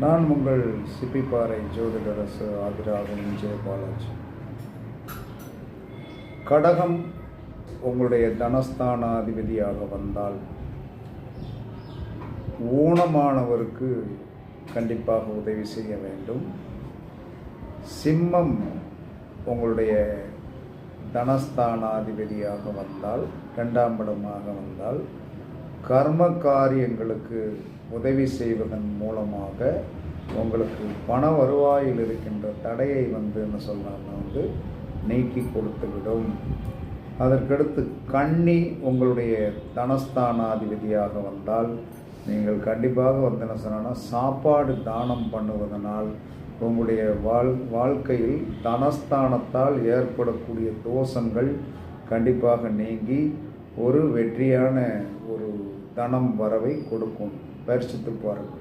நான் உங்கள் சிப்பிப்பாறை ஜோதிடரசு ஆதிராகவன் ஜெயபாலாஜி. கடகம் உங்களுடைய தனஸ்தானாதிபதியாக வந்தால் ஊனமானவருக்கு கண்டிப்பாக உதவி செய்ய வேண்டும். சிம்மம் உங்களுடைய தனஸ்தானாதிபதியாக வந்தால், 2ஆம் இடமாக வந்தால், கர்ம காரியங்களுக்கு உதவி செய்வதன் மூலமாக உங்களுக்கு பண வருவாயில் இருக்கின்ற தடையை என்ன சொல்கிறாங்க நீக்கி கொடுத்துவிடும். அதற்கடுத்து கன்னி உங்களுடைய தனஸ்தானாதிபதியாக வந்தால் நீங்கள் கண்டிப்பாக என்ன சொன்னால் சாப்பாடு தானம் பண்ணுவதனால் உங்களுடைய வாழ்க்கையில் தனஸ்தானத்தால் ஏற்படக்கூடிய தோஷங்கள் கண்டிப்பாக நீங்கி ஒரு வெற்றியான ஒரு தனம் வரவை கொடுக்கும். பரிசுத்து பாருங்கள்.